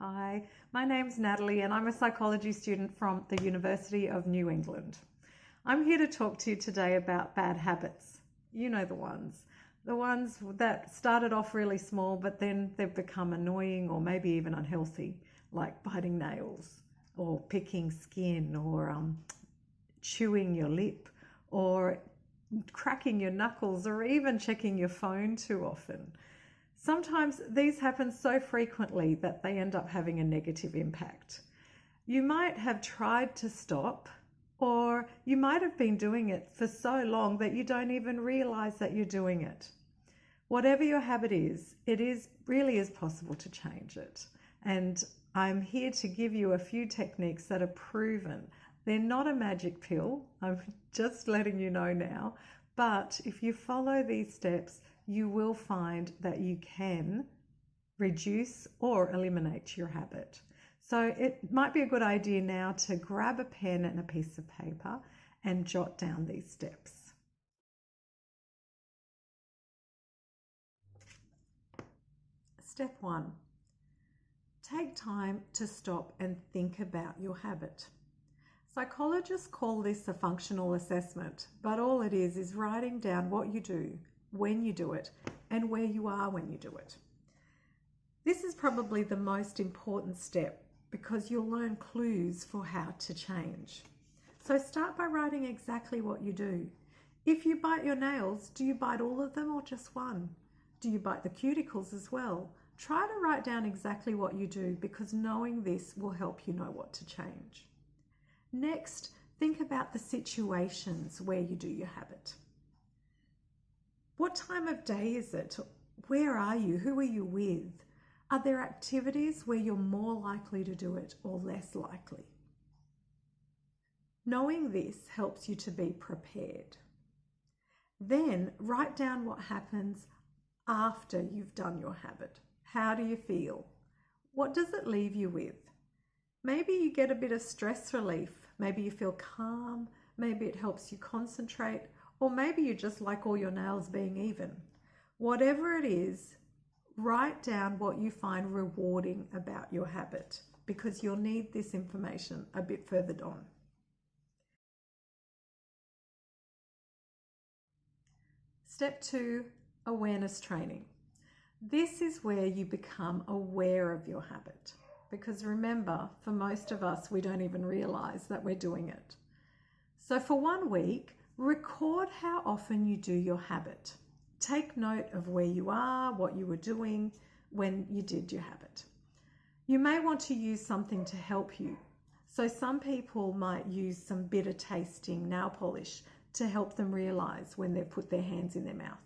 Hi, my name's Natalie and I'm a psychology student from the University of New England. I'm here to talk to you today about bad habits. You know the ones that started off really small but then they've become annoying or maybe even unhealthy, like biting nails or picking skin or chewing your lip or cracking your knuckles or even checking your phone too often. Sometimes these happen so frequently that they end up having a negative impact. You might have tried to stop, or you might have been doing it for so long that you don't even realize that you're doing it. Whatever your habit is, really is possible to change it. And I'm here to give you a few techniques that are proven. They're not a magic pill, I'm just letting you know now, but if you follow these steps, you will find that you can reduce or eliminate your habit. So it might be a good idea now to grab a pen and a piece of paper and jot down these steps. Step 1. Take time to stop and think about your habit. Psychologists call this a functional assessment, but all it is writing down what you do, when you do it, and where you are when you do it. This is probably the most important step because you'll learn clues for how to change. So start by writing exactly what you do. If you bite your nails, do you bite all of them or just one? Do you bite the cuticles as well? Try to write down exactly what you do because knowing this will help you know what to change. Next, think about the situations where you do your habit. What time of day is it? Where are you? Who are you with? Are there activities where you're more likely to do it or less likely? Knowing this helps you to be prepared. Then write down what happens after you've done your habit. How do you feel? What does it leave you with? Maybe you get a bit of stress relief. Maybe you feel calm. Maybe it helps you concentrate. Or maybe you just like all your nails being even. Whatever it is, write down what you find rewarding about your habit because you'll need this information a bit further on. Step 2, awareness training. This is where you become aware of your habit because remember, for most of us, we don't even realize that we're doing it. So for 1 week, record how often you do your habit. Take note of where you are, what you were doing when you did your habit. You may want to use something to help you. So some people might use some bitter tasting nail polish to help them realize when they've put their hands in their mouth.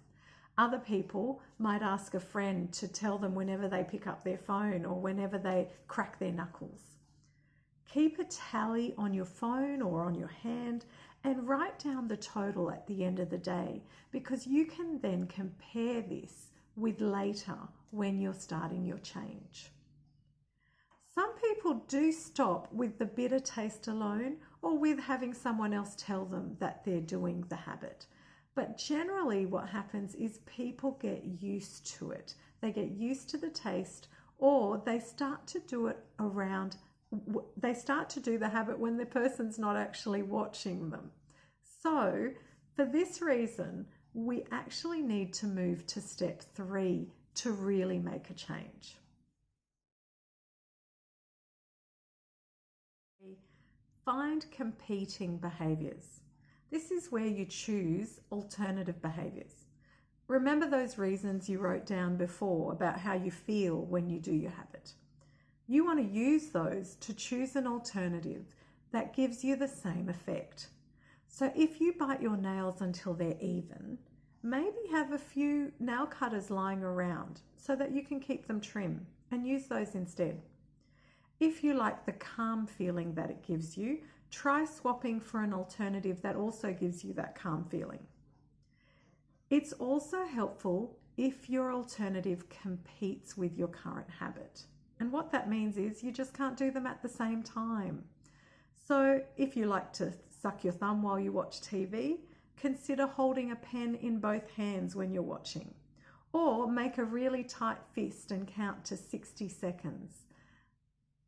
Other people might ask a friend to tell them whenever they pick up their phone or whenever they crack their knuckles. Keep a tally on your phone or on your hand and write down the total at the end of the day because you can then compare this with later when you're starting your change. Some people do stop with the bitter taste alone or with having someone else tell them that they're doing the habit. But generally what happens is people get used to it. They get used to the taste or they start to do it they start to do the habit when the person's not actually watching them. So for this reason, we actually need to move to step 3 to really make a change. Find competing behaviours. This is where you choose alternative behaviours. Remember those reasons you wrote down before about how you feel when you do your habit. You want to use those to choose an alternative that gives you the same effect. So if you bite your nails until they're even, maybe have a few nail cutters lying around so that you can keep them trim and use those instead. If you like the calm feeling that it gives you, try swapping for an alternative that also gives you that calm feeling. It's also helpful if your alternative competes with your current habit. And what that means is you just can't do them at the same time. So if you like to suck your thumb while you watch TV, consider holding a pen in both hands when you're watching. Or make a really tight fist and count to 60 seconds.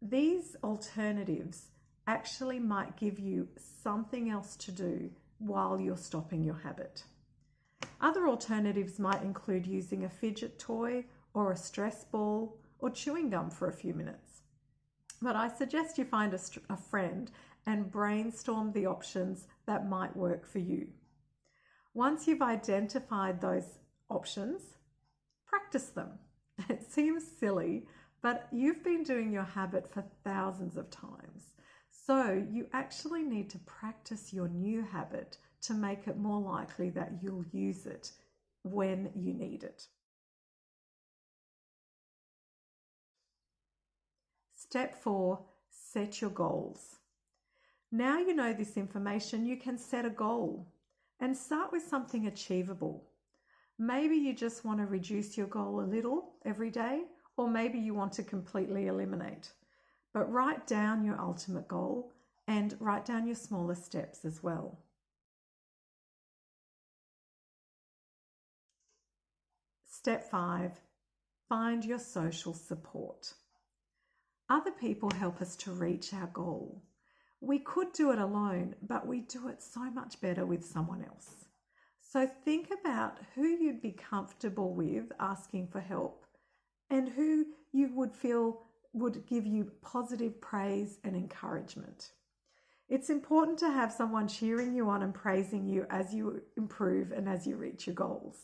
these alternatives actually might give you something else to do while you're stopping your habit. Other alternatives might include using a fidget toy or a stress ball or chewing gum for a few minutes. But I suggest you find a friend and brainstorm the options that might work for you. Once you've identified those options, practice them. It seems silly, but you've been doing your habit for thousands of times. So you actually need to practice your new habit to make it more likely that you'll use it when you need it. Step 4, set your goals. Now you know this information, you can set a goal and start with something achievable. Maybe you just want to reduce your goal a little every day, or maybe you want to completely eliminate. But write down your ultimate goal and write down your smaller steps as well. Step 5, find your social support. Other people help us to reach our goal. We could do it alone, but we do it so much better with someone else. So think about who you'd be comfortable with asking for help and who you would feel would give you positive praise and encouragement. It's important to have someone cheering you on and praising you as you improve and as you reach your goals.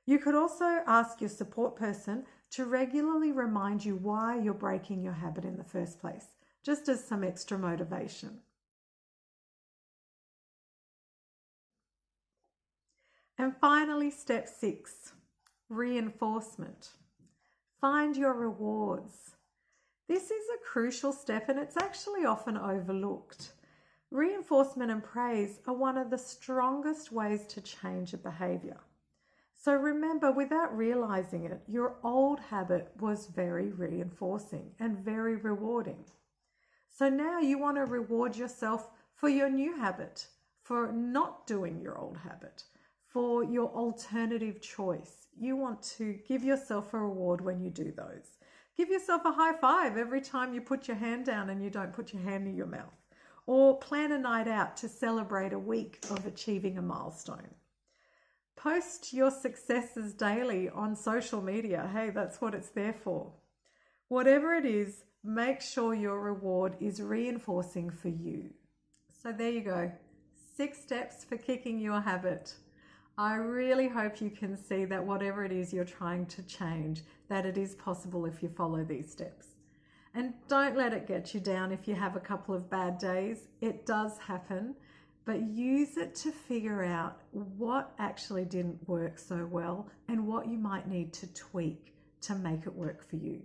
You could also ask your support person to regularly remind you why you're breaking your habit in the first place, just as some extra motivation. And finally, step 6, reinforcement. Find your rewards. This is a crucial step and it's actually often overlooked. Reinforcement and praise are one of the strongest ways to change a behavior. So remember, without realizing it, your old habit was very reinforcing and very rewarding. So now you want to reward yourself for your new habit, for not doing your old habit, for your alternative choice. You want to give yourself a reward when you do those. Give yourself a high five every time you put your hand down and you don't put your hand in your mouth. Or plan a night out to celebrate a week of achieving a milestone. Post your successes daily on social media. Hey, that's what it's there for. Whatever it is, make sure your reward is reinforcing for you. So there you go. 6 steps for kicking your habit. I really hope you can see that whatever it is you're trying to change, that it is possible if you follow these steps. And don't let it get you down if you have a couple of bad days. It does happen, but use it to figure out what actually didn't work so well and what you might need to tweak to make it work for you.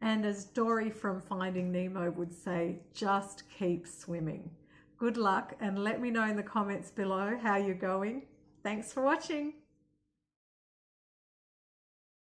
And as Dory from Finding Nemo would say, just keep swimming. Good luck and let me know in the comments below how you're going. Thanks for watching.